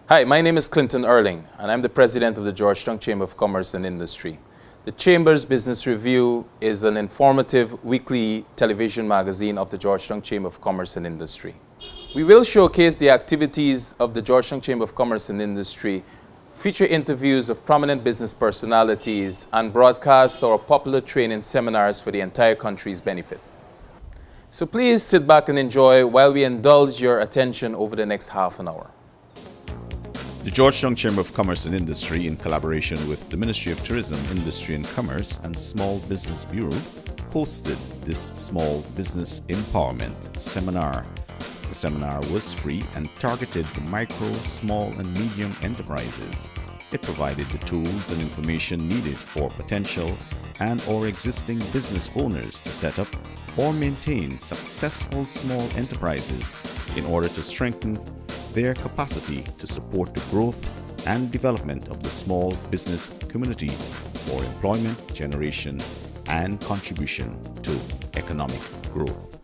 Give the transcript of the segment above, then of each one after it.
Hi, my name is Clinton Erling, and I'm the president of the Georgetown Chamber of Commerce and Industry. The Chamber's Business Review is an informative weekly television magazine of the Georgetown Chamber of Commerce and Industry. We will showcase the activities of the Georgetown Chamber of Commerce and Industry, feature interviews of prominent business personalities, and broadcast our popular training seminars for the entire country's benefit. So please sit back and enjoy while we indulge your attention over the next half an hour. The Georgetown Chamber of Commerce and Industry, in collaboration with the Ministry of Tourism, Industry and Commerce and Small Business Bureau, hosted this Small Business Empowerment Seminar. The seminar was free and targeted to micro, small and medium enterprises. It provided the tools and information needed for potential and or existing business owners to set up or maintain successful small enterprises in order to strengthen their capacity to support the growth and development of the small business community for employment generation and contribution to economic growth.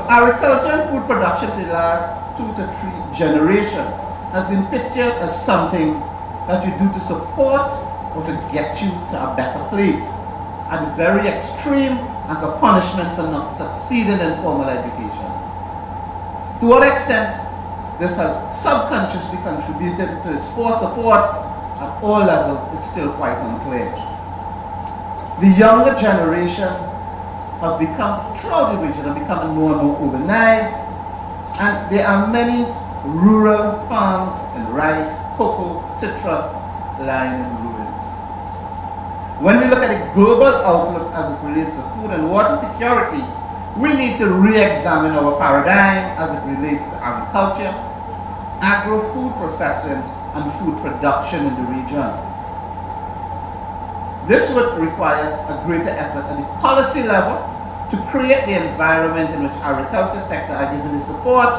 Agriculture and food production for the last 2 to 3 generations has been pictured as something that you do to support or to get you to a better place. At the very extreme, as a punishment for not succeeding in formal education. To what extent this has subconsciously contributed to its poor support at all levels is still quite unclear. The younger generation have become, throughout the region, have become more and more urbanized, and there are many rural farms and rice, cocoa, citrus lying in ruins. When we look at the global outlook as it relates to food and water security, we need to re-examine our paradigm as it relates to agriculture, agro-food processing, and food production in the region. This would require a greater effort at the policy level to create the environment in which agriculture sector are given the support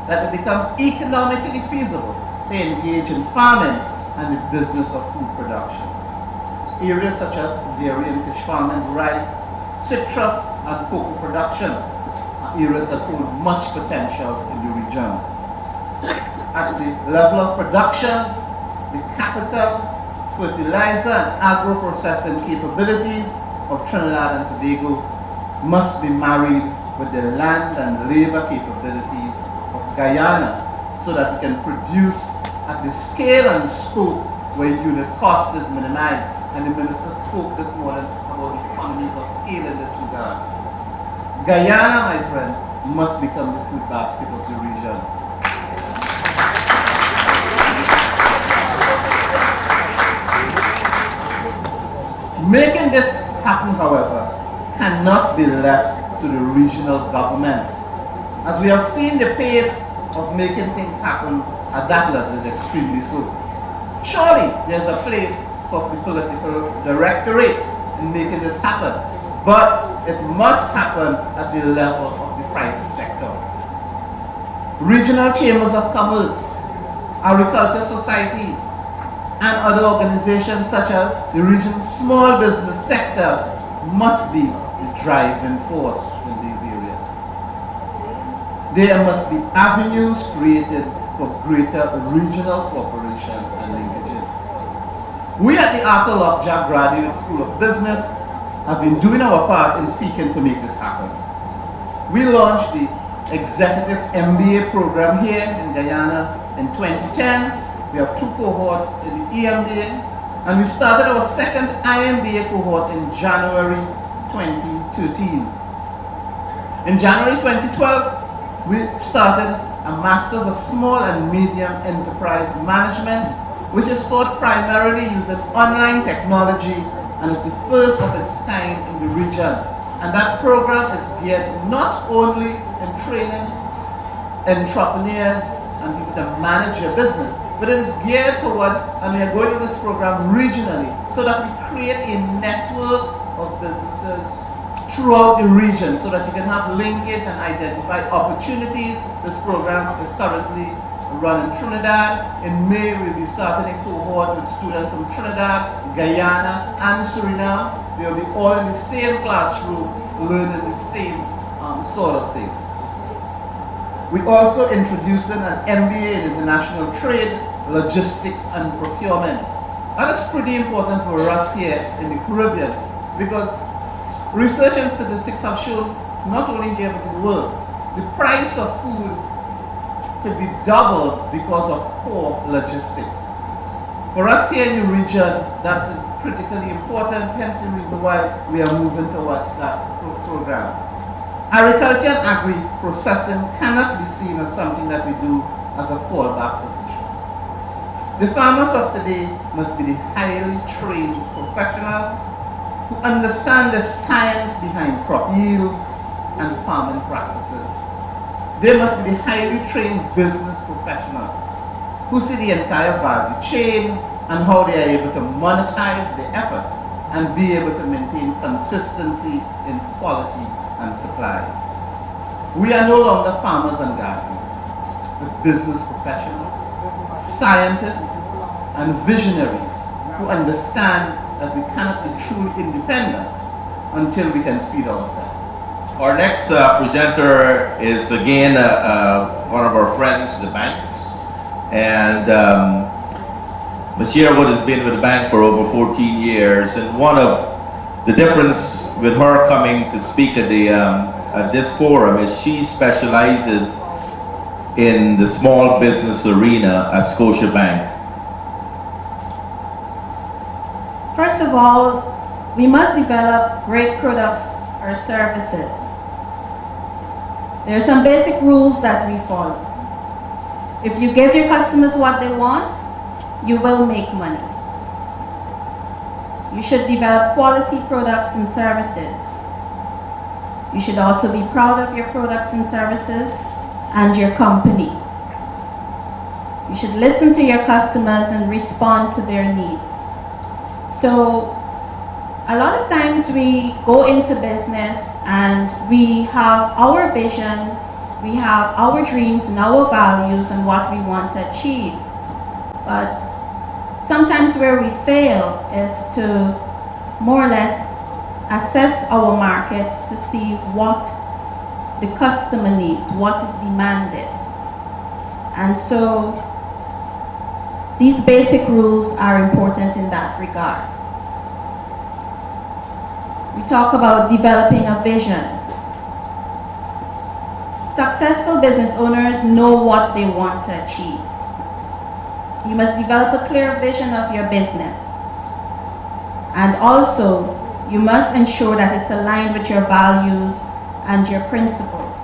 that it becomes economically feasible to engage in farming and the business of food production. Areas such as dairy and fish farming, rice, citrus, and cocoa production are areas that hold much potential in the region. At the level of production, the capital, fertilizer, and agro-processing capabilities of Trinidad and Tobago must be married with the land and labor capabilities of Guyana so that we can produce at the scale and scope where unit cost is minimized. And the minister spoke this morning about the economies of scale in this regard. Guyana, my friends, must become the food basket of the region. Making this happen, however, cannot be left to the regional governments. As we have seen, the pace of making things happen at that level is extremely slow. Surely there's a place for the political directorates in making this happen, but it must happen at the level of the private sector. Regional chambers of commerce, agriculture societies, and other organizations such as the regional small business sector must be the driving force in these areas. There must be avenues created for greater regional cooperation and linkages. We at the Arthur Lockjack Graduate School of Business have been doing our part in seeking to make this happen. We launched the Executive MBA program here in Guyana in 2010. We have 2 cohorts in the EMBA, and we started our second IMBA cohort in January 2013. In January 2012, we started a Masters of Small and Medium Enterprise Management, which is taught primarily using online technology and is the first of its kind in the region. And that program is geared not only in training entrepreneurs and people to manage your business, but it is geared towards, and we are going to this program regionally, so that we create a network of businesses throughout the region so that you can have linkage and identify opportunities. This program is currently run in Trinidad. In May, we'll be starting a cohort with students from Trinidad, Guyana, and Suriname. They'll be all in the same classroom, learning the same sort of things. We're also introducing an MBA in international trade logistics and procurement. That is pretty important for us here in the Caribbean, because research and statistics have shown, not only here but in the world, the price of food could be doubled because of poor logistics. For us here in the region, that is critically important, hence the reason why we are moving towards that program. Agriculture and agri-processing cannot be seen as something that we do as a fallback position. The farmers of today must be the highly trained professionals who understand the science behind crop yield and farming practices. They must be the highly trained business professionals who see the entire value chain and how they are able to monetize the effort and be able to maintain consistency in quality and supply. We are no longer farmers and gardeners, but business professionals, scientists, and visionaries who understand that we cannot be truly independent until we can feed ourselves. Our next presenter is again one of our friends, the banks. And Ms. Yearwood has been with the bank for over 14 years, and one of the difference with her coming to speak at this forum is she specializes in the small business arena at Scotiabank. First of all, we must develop great products or services. There are some basic rules that we follow. If you give your customers what they want, you will make money. You should develop quality products and services. You should also be proud of your products and services and your company. You should listen to your customers and respond to their needs. So, a lot of times we go into business and we have our vision, we have our dreams and our values and what we want to achieve. But sometimes where we fail is to more or less assess our markets to see what the customer needs, what is demanded. And so these basic rules are important in that regard. We talk about developing a vision. Successful business owners know what they want to achieve. You must develop a clear vision of your business. And also, you must ensure that it's aligned with your values and your principles.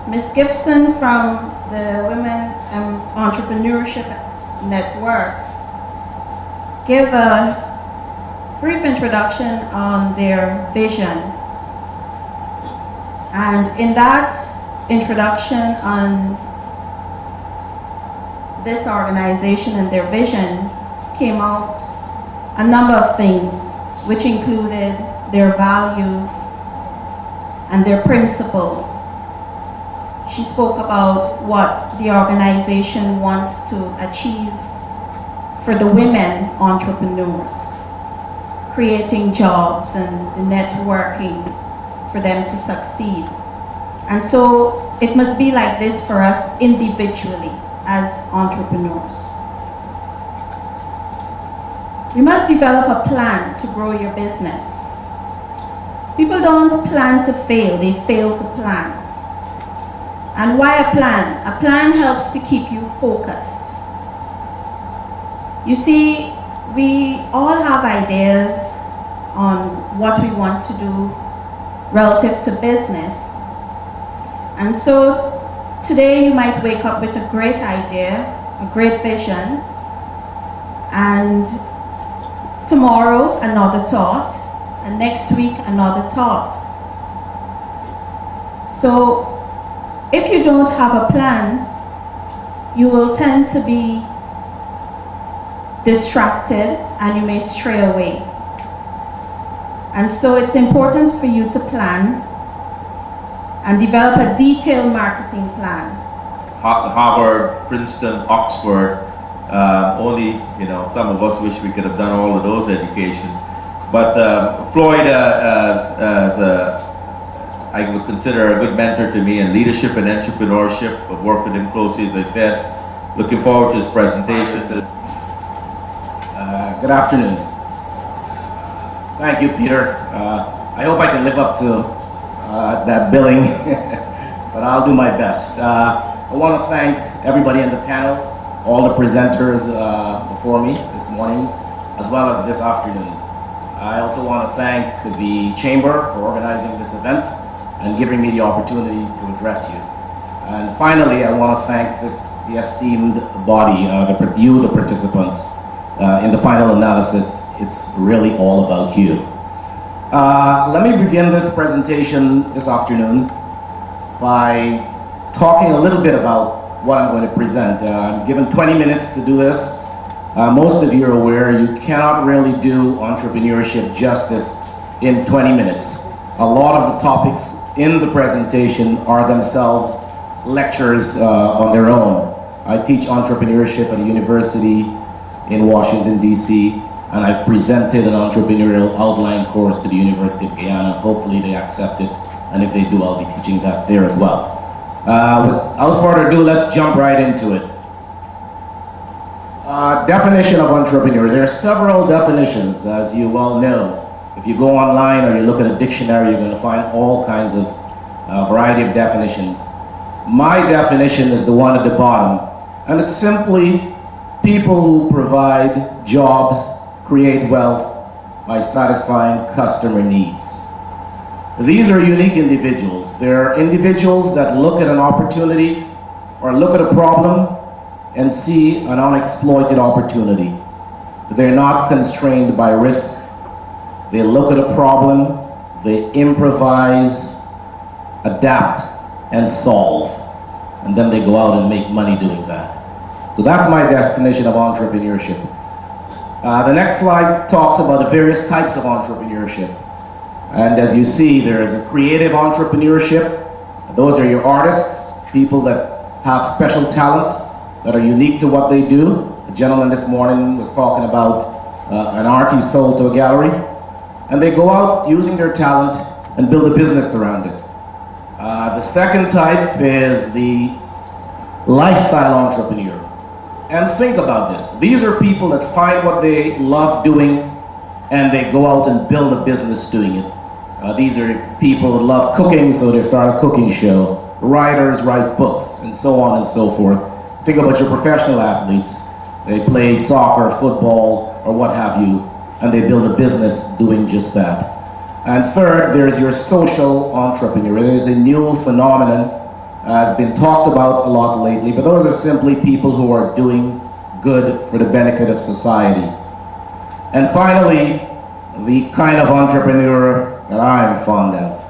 Ms. Gibson from the Women Entrepreneurship Network gave a brief introduction on their vision. And in that introduction on this organization and their vision came out a number of things, which included their values and their principles. She spoke about what the organization wants to achieve for the women entrepreneurs, creating jobs and the networking for them to succeed. And so it must be like this for us individually as entrepreneurs. We must develop a plan to grow your business. People don't plan to fail, they fail to plan. And why a plan? A plan helps to keep you focused. You see, we all have ideas on what we want to do relative to business. And so today you might wake up with a great idea, a great vision, and tomorrow another thought, and next week another thought. So if you don't have a plan, you will tend to be distracted and you may stray away. And so it's important for you to plan and develop a detailed marketing plan. Harvard, Princeton, Oxford, only, some of us wish we could have done all of those education. But Floyd has I would consider a good mentor to me in leadership and entrepreneurship. I've worked with him closely, as I said. Looking forward to his presentation. Good afternoon. Thank you, Peter. I hope I can live up to that billing, but I'll do my best. I want to thank everybody in the panel, all the presenters before me this morning, as well as this afternoon. I also want to thank the Chamber for organizing this event and giving me the opportunity to address you. And finally, I want to thank the esteemed body, the participants. In the final analysis, it's really all about you. Let me begin this presentation this afternoon by talking a little bit about what I'm going to present. I'm given 20 minutes to do this. Most of you are aware you cannot really do entrepreneurship justice in 20 minutes. A lot of the topics in the presentation are themselves lectures on their own. I teach entrepreneurship at a university in Washington, D.C., and I've presented an entrepreneurial outline course to the University of Guyana. Hopefully they accept it, and if they do, I'll be teaching that there as well. Without further ado, let's jump right into it. Definition of entrepreneur. There are several definitions, as you well know. If you go online or you look at a dictionary, you're going to find all kinds of variety of definitions. My definition is the one at the bottom, and it's simply people who provide jobs, create wealth by satisfying customer needs. These are unique individuals. They're individuals that look at an opportunity or look at a problem and see an unexploited opportunity. They're not constrained by risk. They look at a problem, they improvise, adapt, and solve. And then they go out and make money doing that. So that's my definition of entrepreneurship. The next slide talks about the various types of entrepreneurship. And as you see, there is a creative entrepreneurship. Those are your artists, people that have special talent, that are unique to what they do. The gentleman this morning was talking about an art he sold to a gallery. And they go out using their talent and build a business around it. The second type is the lifestyle entrepreneur. And think about this. These are people that find what they love doing and they go out and build a business doing it. These are people that love cooking, so they start a cooking show. Writers write books, and so on and so forth. Think about your professional athletes. They play soccer, football, or what have you, and they build a business doing just that. And third, there's your social entrepreneur. There's a new phenomenon, has been talked about a lot lately, but those are simply people who are doing good for the benefit of society. And finally, the kind of entrepreneur that I'm fond of,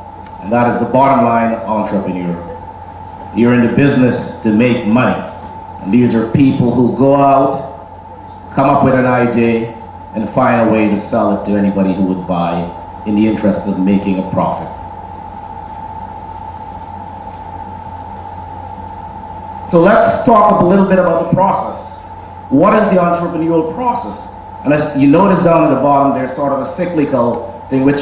and that is the bottom line entrepreneur. You're in the business to make money. And these are people who go out, come up with an idea, and find a way to sell it to anybody who would buy in the interest of making a profit. So let's talk a little bit about the process. What is the entrepreneurial process? And as you notice down at the bottom, there's sort of a cyclical thing which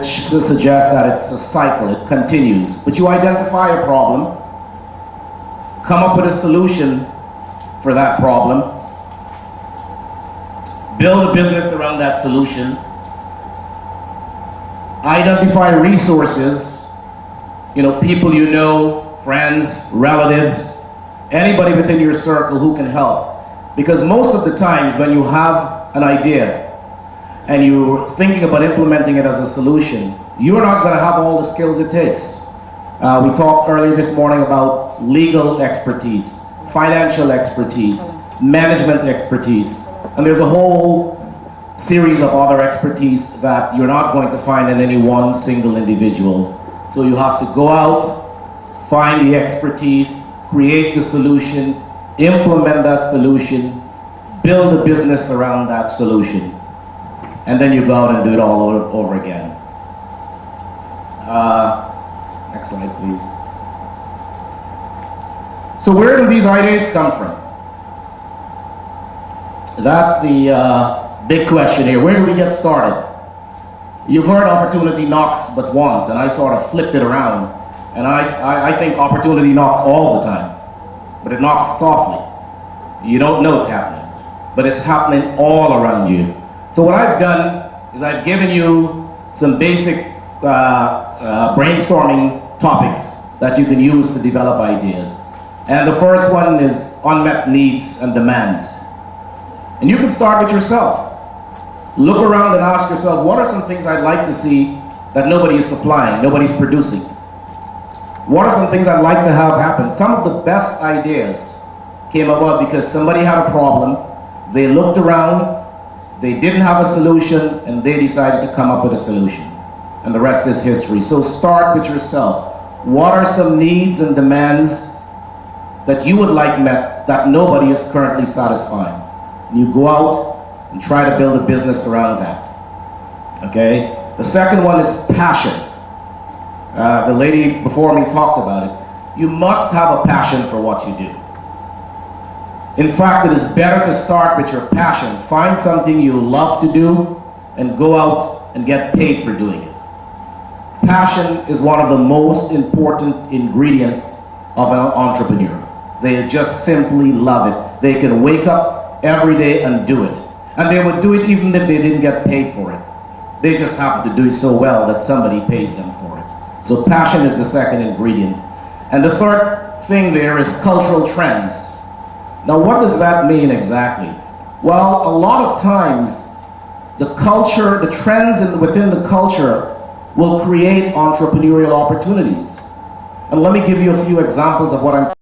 suggests that it's a cycle, it continues. But you identify a problem, come up with a solution for that problem, build a business around that solution, identify resources, people you know, friends, relatives, anybody within your circle who can help. Because most of the times when you have an idea and you're thinking about implementing it as a solution, you're not going to have all the skills it takes. We talked earlier this morning about legal expertise, financial expertise, management expertise, and there's a whole series of other expertise that you're not going to find in any one single individual. So you have to go out, find the expertise, create the solution, implement that solution, build a business around that solution, and then you go out and do it all over again. Next slide, please. So where do these ideas come from? That's the big question here. Where do we get started? You've heard opportunity knocks but once, and I sort of flipped it around. And I think opportunity knocks all the time, but it knocks softly. You don't know it's happening, but it's happening all around you. So what I've done is I've given you some basic brainstorming topics that you can use to develop ideas. And the first one is unmet needs and demands. And you can start with yourself. Look around and ask yourself, what are some things I'd like to see that nobody is supplying, nobody's producing? What are some things I'd like to have happen? Some of the best ideas came about because somebody had a problem, they looked around, they didn't have a solution, and they decided to come up with a solution. And the rest is history. So start with yourself. What are some needs and demands that you would like met that nobody is currently satisfying? And you go out and try to build a business around that. Okay? The second one is passion. The lady before me talked about it. You must have a passion for what you do. In fact, it is better to start with your passion. Find something you love to do and go out and get paid for doing it. Passion is one of the most important ingredients of an entrepreneur. They just simply love it. They can wake up every day and do it. And they would do it even if they didn't get paid for it. They just happen to do it so well that somebody pays them for it. So passion is the second ingredient. And the third thing there is cultural trends. Now what does that mean exactly? Well, a lot of times the culture, the trends within the culture will create entrepreneurial opportunities. And let me give you a few examples of what I'm